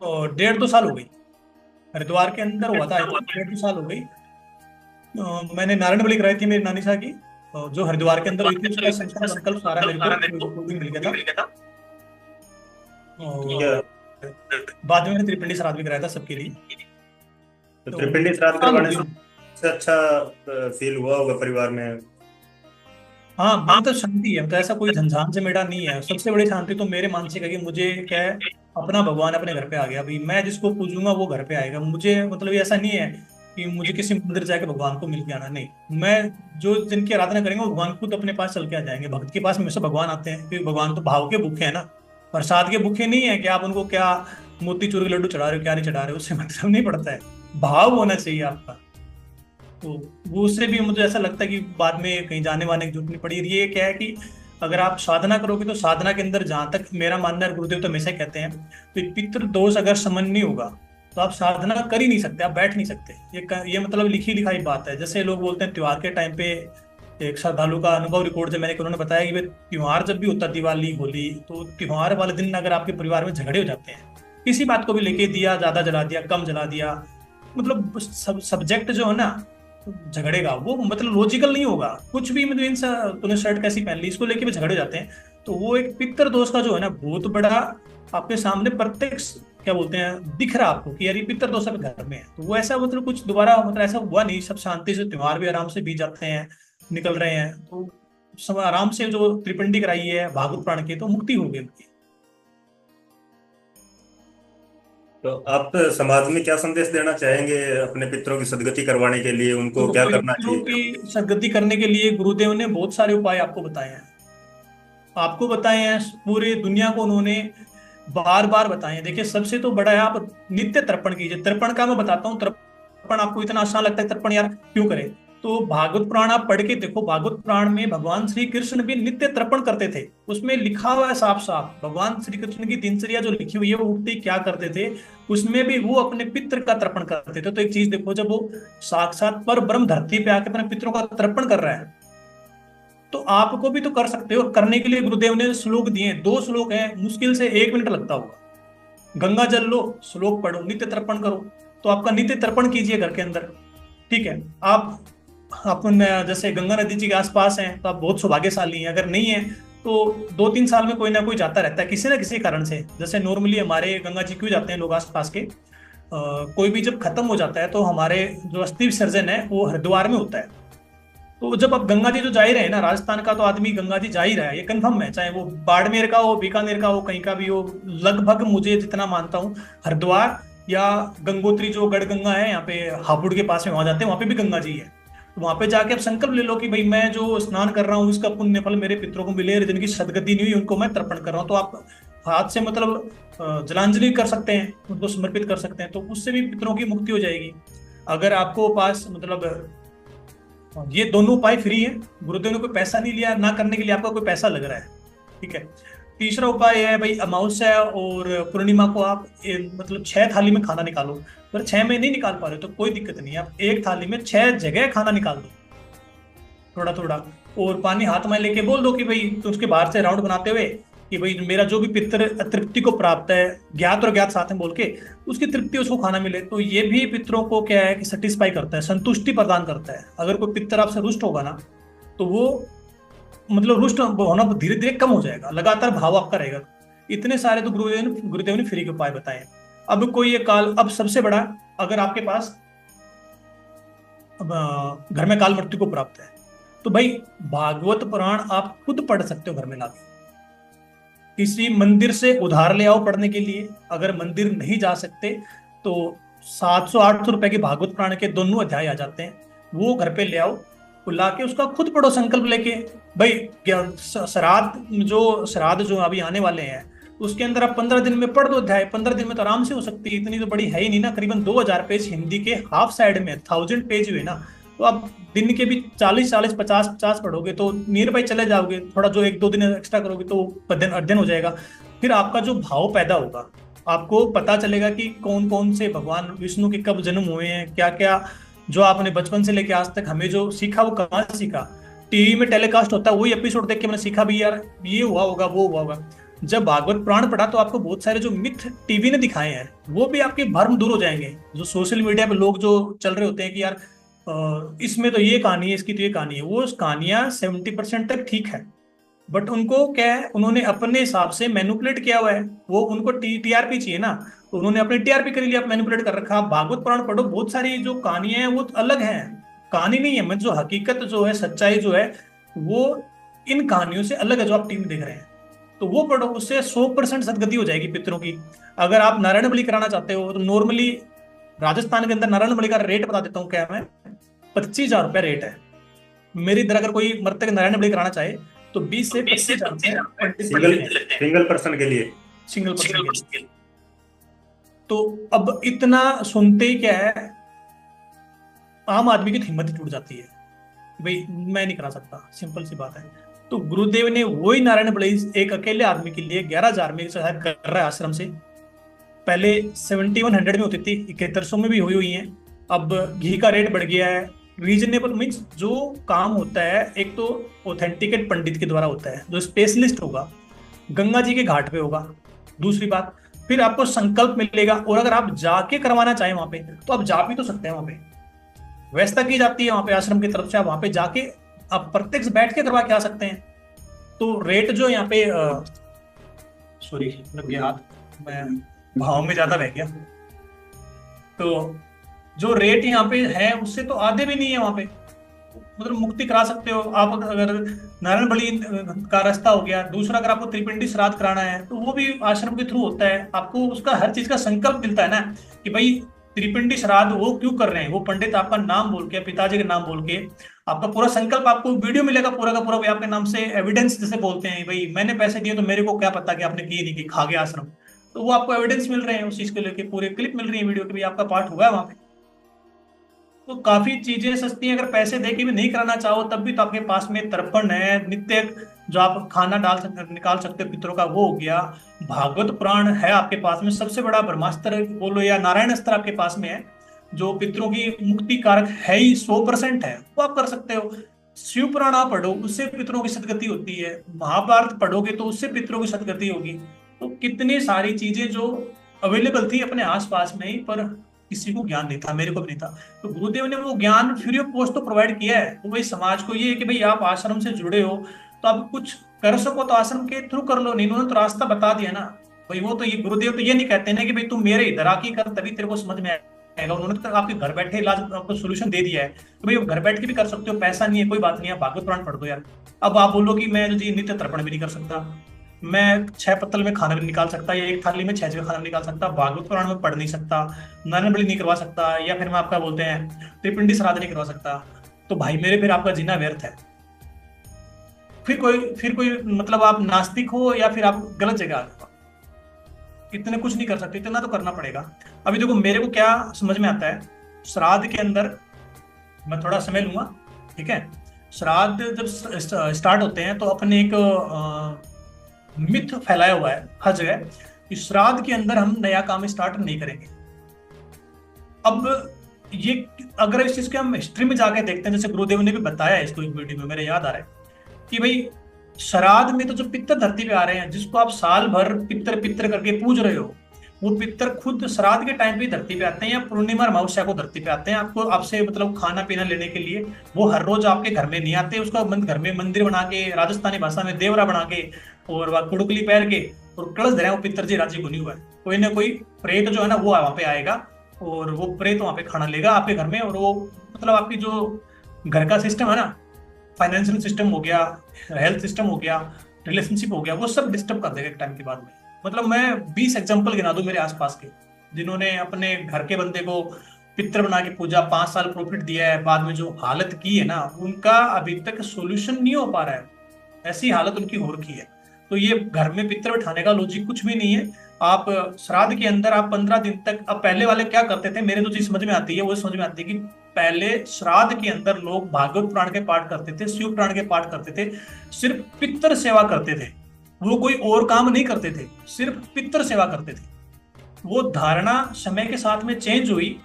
और 1.5-2 साल हो गई, हरिद्वार के अंदर हुआ था, आई थिंक 1.5-2 साल हो गई। मैंने नारायण बलि कराई थी मेरी नानी शाह की, जो हरिद्वार के अंदर हुई थी, उसका संस्कार संकल्प सारा मेरे को रिकॉर्डिंग मिल गया था। क्या? और बाद में मैंने त्रिपिंडी श्राद्ध भी कराया था सबके लिए। तो तो त्रिपिंडी श्राद्ध साल हो करवाने से गई। सबसे अच्छा फील हुआ होगा परिवार में। हाँ मन तो शांति है, तो ऐसा कोई झंझान से मेरा नहीं है। सबसे बड़ी शांति तो मेरे मानसिक है कि मुझे क्या है, अपना भगवान अपने घर पे आ गया, अभी मैं जिसको पूजूंगा वो घर पे आएगा। मुझे मतलब ये ऐसा नहीं है कि मुझे किसी मंदिर जाके भगवान को मिल के आना, नहीं। मैं जो जिनकी आराधना करेंगे वो भगवान खुद अपने पास चल के आ जाएंगे। भक्त के पास हमेशा भगवान आते हैं, क्योंकि भगवान तो भाव के भूखे हैं ना, प्रसाद के भूखे नहीं है कि आप उनको क्या मोतीचूर के लड्डू चढ़ा रहे हो क्या नहीं चढ़ा रहे हो, उससे मतलब नहीं पड़ता है। भाव होना चाहिए आपका। तो वो उससे भी मुझे ऐसा लगता है कि बाद में कहीं जाने वाने की जरूरत नहीं पड़ी। ये क्या है कि अगर आप साधना करोगे तो साधना के अंदर, जहां तक मेरा मानना है, गुरुदेव तो हमेशा कहते हैं, तो पितृ दोष अगर समन नहीं होगा तो आप साधना कर ही नहीं सकते, आप बैठ नहीं सकते। ये मतलब लिखी लिखाई बात है। जैसे लोग बोलते हैं त्योहार के टाइम पे, एक श्रद्धालु का अनुभव रिकॉर्ड जब मैंने उन्होंने बताया कि भाई त्योहार जब भी होता है, दिवाली होली, तो त्योहार वाले दिन अगर आपके परिवार में झगड़े हो जाते हैं किसी बात को भी लेके, दिया ज्यादा जला दिया कम जला दिया, मतलब सब्जेक्ट जो है ना झगड़े का, वो मतलब लॉजिकल नहीं होगा कुछ भी। मतलब तूने शर्ट कैसी पहन ली, इसको लेके भी झगड़े जाते हैं। तो वो एक पितर दोष का जो है ना बहुत बड़ा आपके सामने प्रत्यक्ष क्या बोलते हैं दिख रहा आपको कि यार ये पितर दोष आपके घर में है। तो वो ऐसा मतलब कुछ दोबारा मतलब ऐसा हुआ नहीं, सब शांति से त्योहार भी आराम से बीत जाते हैं, निकल रहे हैं। तो सब आराम से जो त्रिपिंडी कराई है भागवत प्राण की, तो मुक्ति हो गई उनकी। तो आप समाज में क्या संदेश देना चाहेंगे अपने पितरों की सदगति करवाने के लिए, उनको तो क्या करना पितरों चाहिए? की सदगति करने के लिए गुरुदेव ने बहुत सारे उपाय आपको बताए हैं, आपको बताए हैं, पूरे दुनिया को उन्होंने बार बार बताए हैं। देखिए सबसे तो बड़ा है, आप नित्य तर्पण कीजिए। तर्पण का मैं बताता हूँ, तर्पण आपको इतना आसान लगता है, तर्पण यार क्यों करें? तो भागवत पुराण आप पढ़ के देखो, भागवत पुराण में भगवान श्री कृष्ण भी नित्य तर्पण करते थे। उसमें लिखा हुआ है साफ साफ, भगवान श्री कृष्ण की दिनचर्या जो लिखी हुई है, वो उठते ही क्या करते थे, उसमें भी वो अपने पितृ का तर्पण करते थे। तो एक चीज देखो, जब वो साक्षात पर ब्रह्म धरती पे आके अपने पितरों का तर्पण कर रहा है, तो आपको भी तो कर सकते हो। करने के लिए गुरुदेव ने श्लोक दिए, 2 श्लोक हैं, मुश्किल से 1 मिनट लगता होगा। गंगा जल लो, श्लोक पढ़ो, नित्य तर्पण करो। तो आपका नित्य तर्पण कीजिए घर के अंदर, ठीक है। आप अपन जैसे गंगा नदी जी के आसपास हैं तो आप बहुत सौभाग्यशाली हैं। अगर नहीं है तो 2-3 साल में कोई ना कोई जाता रहता है किसी ना किसी कारण से। जैसे नॉर्मली हमारे गंगा जी क्यों जाते हैं लोग आसपास के, कोई भी जब खत्म हो जाता है तो हमारे जो अस्थि विसर्जन है वो हरिद्वार में होता है। तो जब आप गंगा जी तो जा ही रहे हैं ना, राजस्थान का तो आदमी गंगा जी जा ही रहा है, ये कंफर्म है, चाहे वो बाड़मेर का हो, बीकानेर का हो, कहीं का भी हो। लगभग मुझे जितना मानता हूँ हरिद्वार या गंगोत्री जो गढ़गंगा है यहाँ पे हापुड़ के पास में, वहां जाते हैं, वहां पे भी गंगा जी है। तो वहां पे जाके आप संकल्प ले लो कि भाई मैं जो स्नान कर रहा हूँ इसका पुण्य फल मेरे पितरों को मिले, जिनकी सदगति नहीं हुई उनको मैं तर्पण कर रहा हूँ। तो आप हाथ से मतलब जलांजलि कर सकते हैं, उनको समर्पित कर सकते हैं, तो उससे भी पितरों की मुक्ति हो जाएगी। अगर आपको पास मतलब ये दोनों उपाय फ्री है, गुरुदेव ने कोई पैसा नहीं लिया, ना करने के लिए आपका कोई पैसा लग रहा है, ठीक है। तीसरा उपाय है भाई, अमावस्या और पूर्णिमा को आप मतलब 6 थाली में खाना निकालो। अगर 6 में नहीं निकाल पा रहे तो कोई दिक्कत नहीं है, आप एक थाली में 6 जगह खाना निकाल दो, थोड़ा थोड़ा। और पानी हाथ में लेके बोल दो कि भाई, तो उसके बाहर से राउंड बनाते हुए कि भाई मेरा जो भी पितर तृप्ति को प्राप्त है, ज्ञात और ज्ञात साथ में बोल के उसकी तृप्ति उसको खाना मिले। तो ये भी पितरों को क्या है कि सेटिस्फाई करता है, संतुष्टि प्रदान करता है। अगर कोई पितर आपसे रुष्ट होगा ना, तो वो मतलब रुष्ट होना धीरे धीरे कम हो जाएगा, लगातार भाव आपका रहेगा। इतने सारे तो गुरुदेव ने फ्री के उपाय बताए। अब कोई ये काल, अब सबसे बड़ा, अगर आपके पास अब घर में काल मृत्यु को प्राप्त है, तो भाई भागवत पुराण आप खुद पढ़ सकते हो घर में लाके, किसी मंदिर से उधार ले आओ पढ़ने के लिए। अगर मंदिर नहीं जा सकते तो 700-800 रुपए के भागवत पुराण के दोनों अध्याय आ जाते हैं, वो घर पे ले आओ, वो लाके उसका खुद पढ़ो संकल्प लेके। भाई श्राद्ध जो अभी आने वाले हैं उसके अंदर आप 15 दिन में पढ़ दो अध्याय, 15 दिन में तो आराम से हो सकती है, इतनी तो बड़ी है ही नहीं ना। करीबन 2000 पेज हिंदी के हाफ साइड में, 1000 पेज हुए ना, तो आप दिन के भी 40-40, 50-50 पढ़ोगे तो नियर बाई चले जाओगे। थोड़ा जो 1-2 दिन एक्स्ट्रा करोगे तो अध्ययन अध्ययन हो जाएगा। फिर आपका जो भाव पैदा होगा, आपको पता चलेगा कि कौन कौन से भगवान विष्णु के कब जन्म हुए हैं, क्या क्या जो आपने बचपन से लेके आज तक हमें जो सीखा वो कहाँ से सीखा। टीवी में टेलीकास्ट होता है वही एपिसोड देख के मैंने सीखा भी, यार ये हुआ होगा वो हुआ होगा। जब भागवत पुराण पढ़ा तो आपको बहुत सारे जो मिथ टीवी ने दिखाए हैं वो भी आपके भ्रम दूर हो जाएंगे। जो सोशल मीडिया पे लोग जो चल रहे होते हैं कि यार इसमें तो ये कहानी है, इसकी तो ये कहानी है, वो कहानियां 70% तक ठीक है, बट उनको क्या है, उन्होंने अपने हिसाब से मैनिपुलेट किया हुआ है। वो उनको टीआरपी चाहिए ना, तो उन्होंने अपने टीआरपी के लिए आप मैनिपुलेट कर रखा। आप भागवत पुराण पढ़ो, बहुत सारी जो कहानियां हैं वो अलग हैं, कहानी नहीं है, मतलब जो हकीकत जो है, सच्चाई जो है, वो इन कहानियों से अलग है जो आप टीवी में देख रहे हैं। तो वो पढ़ो, उससे 100% सदगति हो जाएगी पितरों की। अगर आप नारायण बलि कराना चाहते हो तो नॉर्मली राजस्थान के अंदर नारायण बलि का रेट बता देता हूँ क्या है, 25,000 रुपये रेट है। मेरी इधर अगर कोई मृतक नारायण बलि कराना चाहे तो 20 से 25,000 पंडित सिंगल लेते हैं, सिंगल पर्सन के लिए। सिंगल पर्सन के लिए। तो अब इतना सुनते ही क्या है, आम आदमी की हिम्मत ही टूट जाती है, भाई मैं नहीं करा सकता, सिंपल सी बात है। तो गुरुदेव ने वही नारायण बलि एक अकेले आदमी के लिए 11,000 में शायद कर रहा है आश्रम से। पहले 7,100 में होती थी, 7100 में भी हुई हुई है। अब घी का रेट बढ़ गया है। रीजनेबल मीन्स जो काम होता है एक तो ऑथेंटिकेट पंडित के द्वारा होता है, जो स्पेशलिस्ट होगा, गंगा जी के घाट पे होगा। दूसरी बात, फिर आपको संकल्प मिलेगा, और अगर आप जाके करवाना चाहें वहां पे तो आप जा भी तो सकते हैं। वहां पे व्यवस्था की जाती है वहां पे आश्रम की तरफ से, आप वहां पे जाके आप प्रत्यक्ष बैठ के करवा के आ सकते हैं। तो रेट जो यहाँ पे सॉरी लग गया हाथ, मैं भाव में ज्यादा बह गया। तो जो रेट यहाँ पे है उससे तो आधे भी नहीं है वहां पे, मतलब मुक्ति करा सकते हो आप। अगर नारायण बलि का रास्ता हो गया, दूसरा अगर आपको त्रिपिंडी श्राद्ध कराना है तो वो भी आश्रम के थ्रू होता है। आपको उसका हर चीज का संकल्प मिलता है ना, कि भाई त्रिपिंडी श्राद्ध वो क्यों कर रहे हैं, वो पंडित आपका नाम बोल के, पिताजी के नाम बोल के, आपका पूरा संकल्प, आपको वीडियो मिलेगा पूरा का पूरा, भाई आपके नाम से एविडेंस जैसे बोलते हैं, भाई मैंने पैसे दिए तो मेरे को क्या पता कि आपने किए नहीं, कि खा गया आश्रम। तो वो आपको एविडेंस मिल रहे हैं उस चीज के लेके, पूरे क्लिप मिल रही है वीडियो के, भी आपका पार्ट हुआ है वहां पे। तो काफी चीजें सस्ती हैं, अगर पैसे दे के भी नहीं कराना चाहो तब भी तो आपके पास में तर्पण है, नित्य जो आप खाना निकाल सकते हो पितरों का, वो हो गया। भागवत पुराण है आपके पास में, सबसे बड़ा ब्रह्मास्त्र बोलो या नारायण अस्त्र आपके पास में है, जो पितरों की मुक्ति कारक है ही, 100% है, वो आप कर सकते हो। शिव पुराण आप पढ़ो, उससे पितरों की सदगति होती है। महाभारत पढ़ोगे तो उससे पितरों की सदगति होगी। तो कितनी सारी चीजें जो अवेलेबल थी अपने आसपास में ही, पर किसी को ज्ञान नहीं था, मेरे को भी नहीं था। तो गुरुदेव ने वो ज्ञान फ्री ऑफ कॉस्ट तो प्रोवाइड किया है। तो भाई समाज को ये है कि भाई आप आश्रम से जुड़े हो तो आप कुछ कर सको तो आश्रम के थ्रू कर लो, नहीं उन्होंने तो रास्ता बता दिया ना भाई। वो तो ये गुरुदेव तो ये नहीं कहते ना कि भाई तुम मेरे इधर आके कर तभी तेरे को समझ में आएगा, उन्होंने तो आपके घर बैठे इलाज आपको सोल्यूशन दे दिया है। तो भाई घर बैठ के भी कर सकते हो, पैसा नहीं है कोई बात नहीं, आप भागवत पुराण पढ़ दो यार। अब आप बोलो कि मैं जो जी नित्य तर्पण भी नहीं कर सकता, मैं 6 पत्तल में खाना भी निकाल सकता, या एक थाली में 6 जगह खाना भी निकाल सकता, भागवत पुराण में पढ़ नहीं सकता, नारायण बलि नहीं करवा सकता, या फिर मैं आपका बोलते हैं त्रिपिंडी श्राद्ध नहीं करवा सकता, तो भाई मेरे फिर आपका जीना व्यर्थ है। फिर कोई मतलब आप नास्तिक हो या फिर आप गलत जगह आ गए हो। इतने कुछ नहीं कर सकते, इतना तो करना पड़ेगा। अभी देखो मेरे को क्या समझ में आता है, श्राद्ध के अंदर मैं थोड़ा समय लूंगा, ठीक है। श्राद्ध जब स्टार्ट होते हैं तो अपने एक मिथ फैलाया हुआ है हर जगह कि श्राद्ध के अंदर हम नया काम स्टार्ट नहीं करेंगे। अब ये अगर इस चीज के हम हिस्ट्री में जाके देखते हैं, जैसे गुरुदेव ने भी बताया है इसको एक वीडियो में, मेरे याद आ रहा है कि भाई श्राद्ध में तो जो पितर धरती पे आ रहे हैं, जिसको आप साल भर पितर पितर करके पूज रहे हो, वो पितर खुद श्राद्ध के टाइम पे धरती पे आते हैं, या पूर्णिमा और अमावस्या को धरती पे आते हैं, आपको आपसे मतलब खाना पीना लेने के लिए। वो हर रोज आपके घर में नहीं आते, उसका घर में मंदिर बना के, राजस्थानी भाषा में देवरा बना के, और वह कुड़कली पहन के और कलश धरे, वो पितर जी राजी को नहीं हुआ है। कोई ना कोई प्रेत जो है ना वो वहां पे आएगा, और वो प्रेत वहां पे खाना लेगा आपके घर में, और वो मतलब आपकी जो घर का सिस्टम है ना, फाइनेंशियल सिस्टम हो गया, हेल्थ सिस्टम हो गया, रिलेशनशिप हो गया, वो सब डिस्टर्ब कर देगा एक टाइम के बाद में। मतलब मैं 20 एग्जांपल गिना दूं मेरे आसपास के, जिन्होंने अपने घर के बंदे को पितर बना के पूजा, 5 साल प्रॉफिट दिया है, बाद में जो हालत की है ना, उनका अभी तक सोल्यूशन नहीं हो पा रहा है, ऐसी हालत उनकी हो रखी है। तो ये घर में पितर बैठाने का लॉजिक कुछ भी नहीं है। आप श्राद्ध के अंदर आप 15 दिन तक, अब पहले वाले क्या करते थे, मेरे तो चीज समझ में आती है, वो समझ में आती है कि पहले श्राद्ध के अंदर लोग भागवत पुराण के पाठ करते थे, शिव पुराण के पाठ करते थे, सिर्फ पितर सेवा करते थे, वो कोई और काम नहीं करते थे, सिर्फ पितर सेवा करते थे। वो धारणा समय के साथ में चेंज हुई,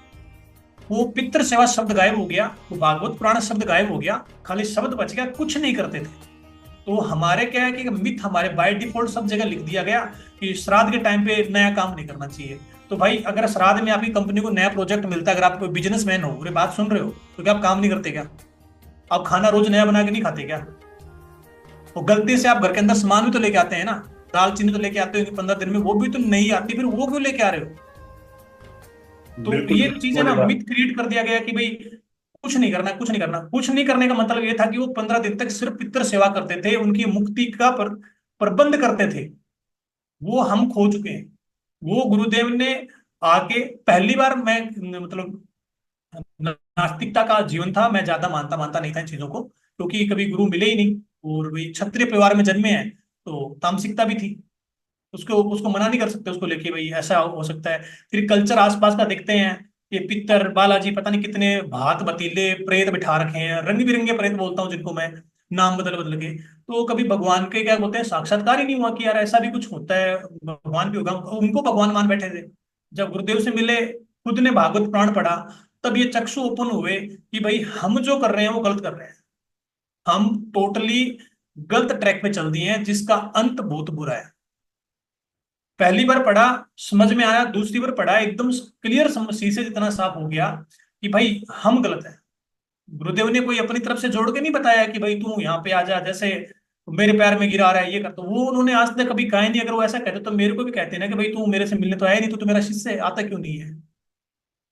वो पितर सेवा शब्द गायब हो गया, वो भागवत पुराण शब्द गायब हो गया, खाली शब्द बच गया, कुछ नहीं करते थे। तो हमारे क्या है कि मिथ हमारे बाय डिफॉल्ट सब जगह लिख दिया गया कि श्राद्ध के टाइम पे नया काम नहीं करना चाहिए। तो भाई अगर श्राद्ध में आपकी कंपनी को नया प्रोजेक्ट मिलता है, अगर आप कोई बिजनेसमैन हो, पूरी बात सुन रहे हो, तो क्या आप काम नहीं करते क्या? आप खाना रोज नया बना के नहीं खाते क्या? वो गलती से आप घर के अंदर सामान भी तो लेके आते हैं ना, दाल चीनी तो लेके आते हो 15 दिन में, वो भी तो नहीं आती, फिर वो क्यों लेके आ रहे हो? तो ये चीजें ना मिथ क्रिएट कर दिया गया कि भाई कुछ नहीं करना, कुछ नहीं करना। कुछ नहीं करने का मतलब ये था कि वो 15 दिन तक सिर्फ पितृ सेवा करते थे, उनकी मुक्ति का प्रबंध करते थे। वो हम खो चुके हैं। वो गुरुदेव ने आके पहली बार, मैं मतलब नास्तिकता का जीवन था, मैं ज्यादा मानता मानता नहीं था इन चीजों को, क्योंकि कभी गुरु मिले ही नहीं। और वही क्षत्रिय परिवार में जन्मे हैं, तो तामसिकता भी थी। उसको उसको मना नहीं कर सकते, उसको लेके भाई ऐसा हो सकता है। फिर कल्चर आसपास का देखते हैं, ये पितर बालाजी, पता नहीं कितने भात बतीले प्रेत बिठा रखे हैं, रंग बिरंगे प्रेत बोलता हूँ जिनको मैं, नाम बदल बदल के। तो कभी भगवान के क्या बोलते हैं, साक्षात्कार ही नहीं हुआ कि यार ऐसा भी कुछ होता है, भगवान भी होगा। उनको भगवान मान बैठे थे। जब गुरुदेव से मिले, खुद ने भागवत पुराण पढ़ा, तब ये चक्षु ओपन हुए कि भाई हम जो कर रहे हैं वो गलत कर रहे हैं। हम टोटली गलत ट्रैक पे चल दिए हैं, जिसका अंत बहुत बुरा है। पहली बार पढ़ा, समझ में आया। दूसरी बार पढ़ा, एकदम क्लियर, शीशे जितना साफ हो गया कि भाई हम गलत है। गुरुदेव ने कोई अपनी तरफ से जोड़ के नहीं बताया कि भाई तू यहाँ पे आ जा, जैसे मेरे पैर में गिरा रहा है ये कर। तो वो उन्होंने आज तक कभी कहा ही नहीं। अगर वो ऐसा कहते तो मेरे को भी कहते ना कि भाई तू मेरे से मिलने तो आया नहीं, तो मेरा शिष्य है, आता क्यों नहीं है।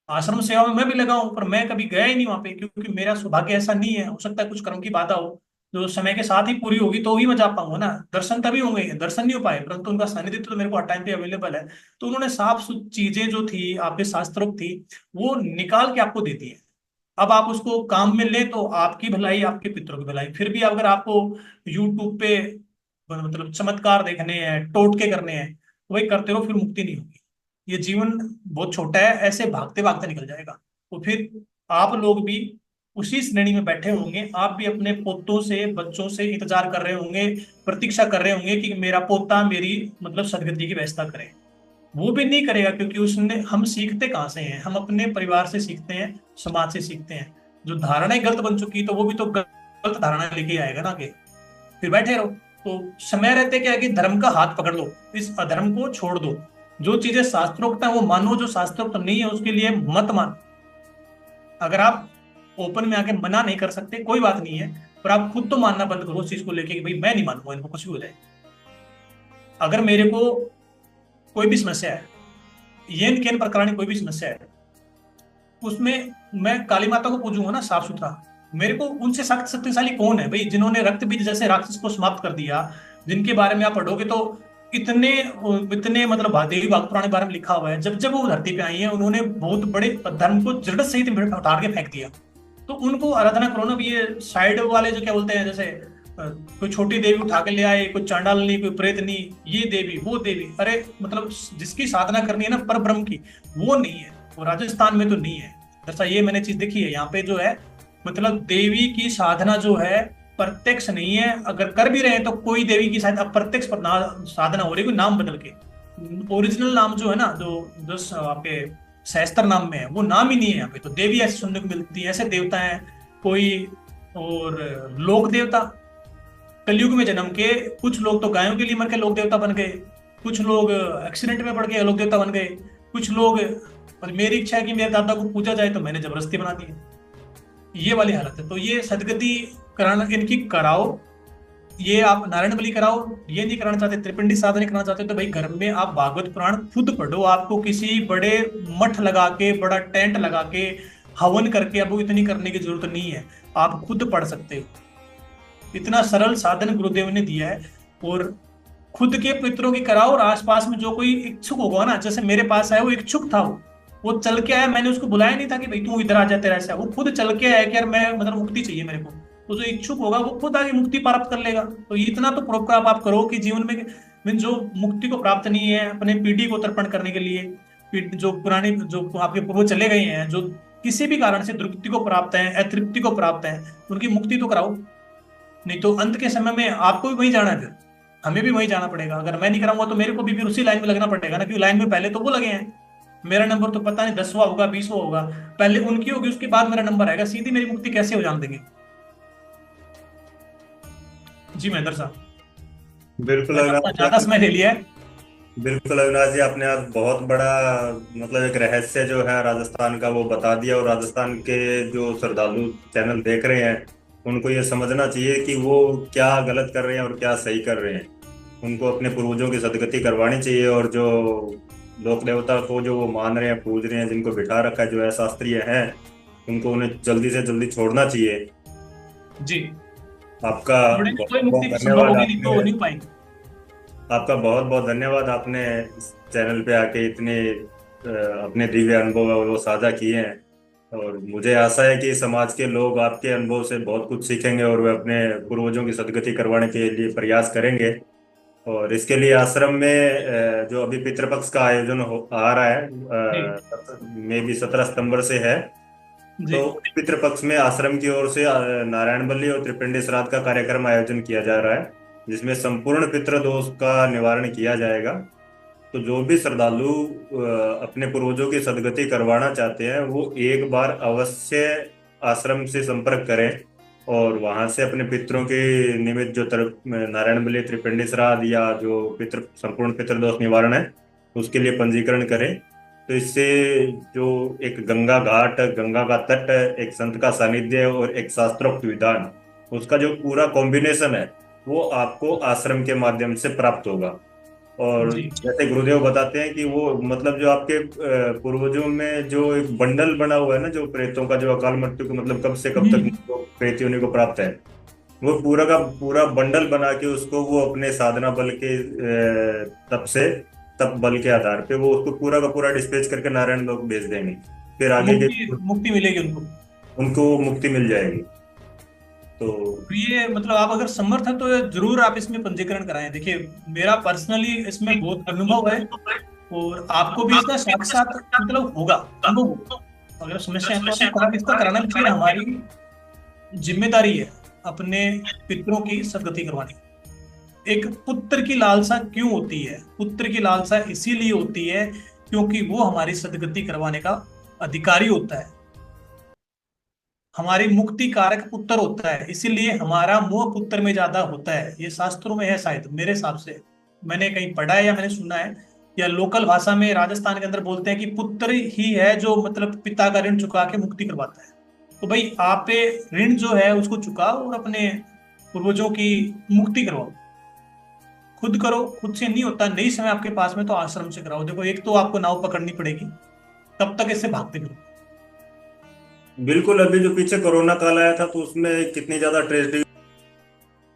आश्रम सेवा में मैं भी लगा हूं, पर मैं कभी गया ही नहीं वहां पे, क्योंकि मेरा सौभाग्य ऐसा नहीं है। हो सकता है कुछ कर्म की बाधा हो, जो समय के साथ ही पूरी होगी तो ही मैं जा पाऊंगा ना। दर्शन तभी होंगे, दर्शन नहीं हो पाए, परंतु उनका सानिध्य तो मेरे को हर टाइम पे अवेलेबल है। तो उन्होंने साफ चीजें जो थी आपके शास्त्रोक्त थी, वो निकाल के आपको दे दी है। अब आप उसको काम में ले तो आपकी भलाई, आपके पितरों की भलाई। फिर भी अगर आपको यूट्यूब पे मतलब चमत्कार देखने हैं, टोटके करने हैं, तो वही करते रहो, फिर मुक्ति नहीं होगी। ये जीवन बहुत छोटा है, ऐसे भागते भागते निकल जाएगा। तो फिर आप लोग भी उसी श्रेणी में बैठे होंगे। आप भी अपने पोतों से, बच्चों से इंतजार कर रहे होंगे, प्रतीक्षा कर रहे होंगे कि मेरा पोता मेरी मतलब सदगति की व्यवस्था करे। वो भी नहीं करेगा, क्योंकि उसने, हम सीखते कहाँ से हैं? हम अपने परिवार से सीखते हैं, समाज से सीखते हैं। जो धारणाएं गलत बन चुकी, तो वो भी तो गलत धारणा लेके आएगा ना आगे। फिर बैठे रहो। तो समय रहते क्या है कि धर्म का हाथ पकड़ लो, इस अधर्म को छोड़ दो। जो चीजें शास्त्रोक्त है वो मानो, जो शास्त्रोक्त नहीं है उसके लिए मत मान। अगर आप ओपन में आके मना नहीं कर सकते, कोई बात नहीं है, पर आप खुद तो मानना बंद करो उस चीज को लेके कि भाई मैं नहीं मानूंगा, इनको कुछ भी हो जाए। अगर मेरे को कोई भी समस्या है, येन केन प्रकार की कोई भी समस्या है, उसमें मैं काली माता को पूजूंगा ना साफ सुथरा। मेरे को उनसे सख्त शक्तिशाली कौन है भाई, जिन्होंने रक्त बीज जैसे राक्षस को समाप्त कर दिया, जिनके बारे में आप पढ़ोगे तो इतने इतने मतलब देवी भागवत पुराण के बारे में लिखा हुआ है। जब जब वो धरती पे आई है, उन्होंने बहुत बड़े धर्म को जड़ सहित उतार के फेंक दिया। तो उनको आराधना करो ना। भी ये साइड वाले जो क्या बोलते हैं, जैसे कोई छोटी देवी उठा के ले आए, कोई चांडालनी, कोई प्रेतनी, ये देवी वो देवी, अरे मतलब जिसकी साधना करनी है ना पर ब्रह्म की, वो नहीं है। वो राजस्थान में तो नहीं है। जैसा ये मैंने चीज देखी है यहाँ पे जो है, मतलब देवी की साधना जो है प्रत्यक्ष नहीं है। अगर कर भी रहे हैं तो कोई देवी की शायद अप्रत्यक्ष साधना हो रही है, कोई नाम बदल के। ओरिजिनल नाम जो है ना, जो आपके सहस्त्र नाम में है, वो नाम ही नहीं है यहाँ पे। तो देवी ऐसे सुनने को मिलती है, ऐसे देवता है कोई। और लोक देवता, कलयुग में जन्म के कुछ लोग तो गायों के लिए मर के लोक देवता बन गए, कुछ लोग एक्सीडेंट में पड़ के लोक देवता बन गए, कुछ लोग, और मेरी इच्छा है कि मेरे दादा को पूजा जाए तो मैंने जबरदस्ती बना दी। ये वाली हालत है। तो ये सदगति कराना, इनकी कराओ। ये आप नारायण बलि कराओ। ये नहीं कराना चाहते, त्रिपिंडी साधना नहीं कराना चाहते, तो भाई घर में आप भागवत पुराण खुद पढ़ो। आपको किसी बड़े मठ लगा के, बड़ा टेंट लगा के, हवन करके अब इतनी करने की जरूरत नहीं है। आप खुद पढ़ सकते हो। इतना सरल साधन गुरुदेव ने दिया है। और खुद के पितरों की कराओ, और आसपास में जो कोई इच्छुक होगा ना, जैसे मेरे पास आया, वो इच्छुक था, वो चल के आया। मैंने उसको बुलाया नहीं था कि भाई तू इधर आ जा, तेरा ऐसा। वो खुद चल के आया कि यार मैं मतलब मुक्ति चाहिए मेरे को। तो जो इच्छुक होगा वो खुद आगे मुक्ति प्राप्त कर लेगा। तो इतना तो परोपकार आप करो कि जीवन में जो मुक्ति को प्राप्त नहीं है, अपने पीढ़ी को तर्पण करने के लिए, जो पुराने जो आपके पूर्वज चले गए हैं, जो किसी भी कारण से दुर्गति को प्राप्त है, अतृप्ति को प्राप्त है, उनकी मुक्ति तो कराओ। नहीं तो अंत के समय में आपको भी वहीं जाना है, फिर हमें भी वहीं जाना पड़ेगा। अगर मैं नहीं कराऊंगा तो मेरे को भी फिर उसी लाइन में लगना पड़ेगा ना, क्योंकि लाइन में पहले तो वो लगे हैं। मेरा नंबर तो पता नहीं 10वां होगा, 20वां होगा, पहले उनकी होगी, उसके बाद मेरा नंबर आएगा। सीधी मेरी मुक्ति कैसे हो जान देंगे? जी महेंद्र साहब, बिल्कुल मैंने अपना ज्यादा अविनाश। समय ले लिया है। बिल्कुल अविनाश जी, आपने आज बहुत बड़ा मतलब एक रहस्य जो है राजस्थान का वो बता दिया। और राजस्थान के जो श्रद्धालु चैनल देख रहे हैं, उनको ये समझना चाहिए कि वो क्या गलत कर रहे हैं और क्या सही कर रहे हैं। उनको अपने पूर्वजों की सदगति करवानी चाहिए। और जो लोक देवता को जो वो मान रहे हैं, पूज रहे हैं, जिनको बिठा रखा है, जो है शास्त्रीय हैं, उन्हें जल्दी से जल्दी छोड़ना चाहिए। जी। आपका छोड़ेंगे तो ही बहुत बहुत मुक्ति संभव धन्यवाद। होगी, नहीं आपने तो नहीं हो पाएगी। आपका बहुत बहुत धन्यवाद। आपने इस चैनल पे आके इतने अपने दिव्य अनुभव है वो साझा किए हैं, और मुझे आशा है कि समाज के लोग आपके अनुभव से बहुत कुछ सीखेंगे और वे अपने पूर्वजों की सदगति करवाने के लिए प्रयास करेंगे। और इसके लिए आश्रम में जो अभी पितृपक्ष का आयोजन आ रहा है, जी। में भी 17 सितंबर से है। जी। तो पितृपक्ष में आश्रम की ओर से नारायण बलि और त्रिपिंडी श्राद्ध का कार्यक्रम आयोजन किया जा रहा है, जिसमें संपूर्ण पितृदोष का निवारण किया जाएगा। तो जो भी श्रद्धालु अपने पूर्वजों की सदगति करवाना चाहते हैं वो एक बार अवश्य आश्रम से संपर्क करें, और वहां से अपने पितरों के निमित्त जो नारायण बलि त्रिपिंडी श्राद्ध या जो पितृ संपूर्ण पितृदोष निवारण है उसके लिए पंजीकरण करें। तो इससे जो एक गंगा घाट, गंगा का तट, एक संत का सानिध्य और एक शास्त्रोक्त विधान, उसका जो पूरा कॉम्बिनेशन है वो आपको आश्रम के माध्यम से प्राप्त होगा। और जी। जैसे गुरुदेव बताते हैं कि वो मतलब जो आपके पूर्वजों में जो एक बंडल बना हुआ है ना, जो प्रेतों का, जो अकाल मृत्यु को मतलब कब से कब तक हम्म। जो प्रेत योनि को प्राप्त है, वो पूरा का पूरा बंडल बना के उसको वो अपने साधना बल के तप से, तप बल के आधार पे वो उसको पूरा का पूरा डिस्पैच करके नारायण लोग भेज देंगे। फिर आगे के मुक्ति मुक्ति मिलेगी उनको। उनको मुक्ति मिल जाएगी। तो तो ये मतलब आप अगर समर्थ हैं तो ये जरूर आप इसमें पंजीकरण कराएं। देखिए, मेरा पर्सनली इसमें बहुत अनुभव है, और आपको भी इसका साक्षात मतलब होगा, अनुभव होगा। अगर समस्या है तो आपको इसका कराना भी चाहिए। हमारी जिम्मेदारी है अपने पितरों की सदगति करवानी। एक पुत्र की लालसा क्यों होती है? पुत्र की लालसा इसीलिए होती है क्योंकि वो हमारी सदगति करवाने का अधिकारी होता है, हमारी मुक्ति कारक पुत्र होता है, इसीलिए हमारा मोह पुत्र में ज्यादा होता है। ये शास्त्रों में है, शायद मेरे हिसाब से मैंने कहीं पढ़ा है या मैंने सुना है, या लोकल भाषा में राजस्थान के अंदर बोलते हैं कि पुत्र ही है जो मतलब पिता का ऋण चुका के मुक्ति करवाता है। तो भाई आप पे ऋण जो है उसको चुकाओ और अपने पूर्वजों की मुक्ति करवाओ। खुद करो, खुद से नहीं होता, नहीं समय आपके पास में तो आश्रम से कराओ। देखो, एक तो आपको नाव पकड़नी पड़ेगी, तब तक इससे भागते फिरो। बिल्कुल, अभी जो पीछे कोरोना काल आया था तो उसमें कितनी ज्यादा ट्रेजेडी,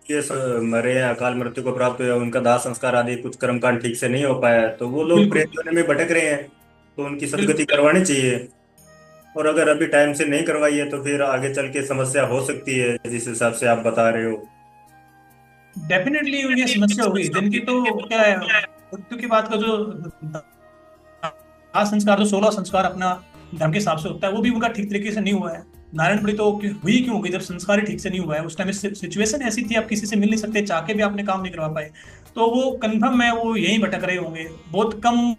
ये मरे हैं, अकाल मृत्यु को प्राप्त हुए, उनका दाह संस्कार आदि कुछ कर्मकांड ठीक से नहीं हो पाया है, तो वो लोग बिल्कुल। प्रेत योनि में भटक रहे हैं। तो उनकी बिल्कुल। सदगति करवानी चाहिए। और अगर अभी टाइम से नहीं करवाई है तो फिर आगे चल के समस्या हो सकती है, जिस हिसाब से आप बता रहे हो। डेफिनेटली ये समस्या होगी। दिन की तो क्या है, मृत्यु की बात का जो दाह संस्कार, जो 16 संस्कार अपना धर्म के हिसाब से होता है, वो भी उनका ठीक तरीके से नहीं हुआ है। नारायण पड़ी तो हुई क्यों होगी? जब संस्कार ही ठीक से नहीं हुआ है। उस टाइम सिचुएशन ऐसी थी, आप किसी से मिल नहीं सकते, चाह के भी आपने काम नहीं करवा पाए। तो वो कन्फर्म है, वो यहीं भटक रहे होंगे। बहुत कम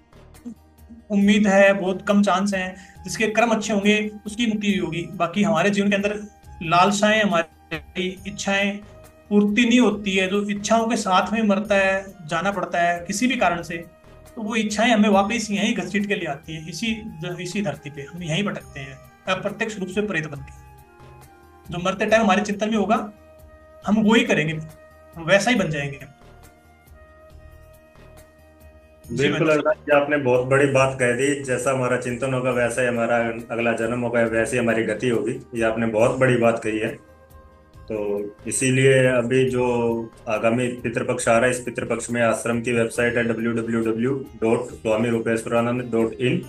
उम्मीद है, बहुत कम चांस है। जिसके कर्म अच्छे होंगे उसकी मुक्ति हुई होगी। बाकी हमारे जीवन के अंदर लालसाएं, हमारी इच्छाएं पूर्ति नहीं होती है, जो इच्छाओं के साथ में मरता है, जाना पड़ता है किसी भी कारण से, तो वो इच्छाएं हमें वापस यहीं घसीट के ले आती हैं। इसी धरती पे हम यहीं भटकते हैं, अप्रत्यक्ष रूप से प्रेत बन के। जो मरते टाइम हमारे चिंतन में होगा, हम वो ही करेंगे, हम वैसा ही बन जाएंगे। जी बिल्कुल महेंद्र अविनाश जी, आपने बहुत बड़ी बात कह दी। जैसा हमारा चिंतन होगा वैसा ही हमारा अगला जन्म होगा, वैसी हमारी गति होगी। ये आपने बहुत बड़ी बात कही है। तो इसीलिए अभी जो आगामी पितृपक्ष आ रहा है, इस पितृपक्ष में आश्रम की वेबसाइट है www.swamirupesuranand.in,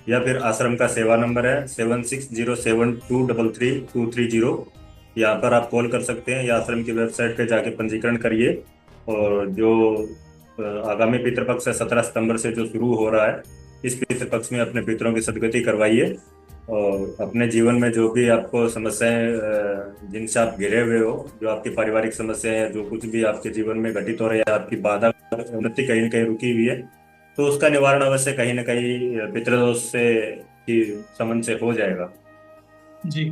या फिर आश्रम का सेवा नंबर है 7607233230। यहाँ पर आप कॉल कर सकते हैं या आश्रम की वेबसाइट पे जाके पंजीकरण करिए। और जो आगामी पितृपक्ष है 17 सितंबर से जो शुरू हो रहा है, इस पितृपक्ष में अपने पितरों की सदगति करवाइए। और अपने जीवन में जो भी आपको समस्याएं, जिनसे आप घिरे हुए हो, जो आपकी पारिवारिक समस्याएं हैं, जो कुछ भी आपके जीवन में घटित हो रही है, आपकी बाधा, उन्नति कहीं न कहीं रुकी हुई है, तो उसका निवारण अवश्य कहीं ना कहीं पितृदोष से की समन से हो जाएगा। जी।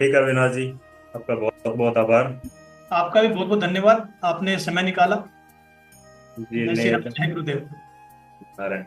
ठीक है अविनाश जी, आपका बहुत बहुत आभार। आपका भी बहुत बहुत धन्यवाद, आपने समय निकाला। जी जय ने श्री राम, जय गुरुदेव। आ रहे हैं।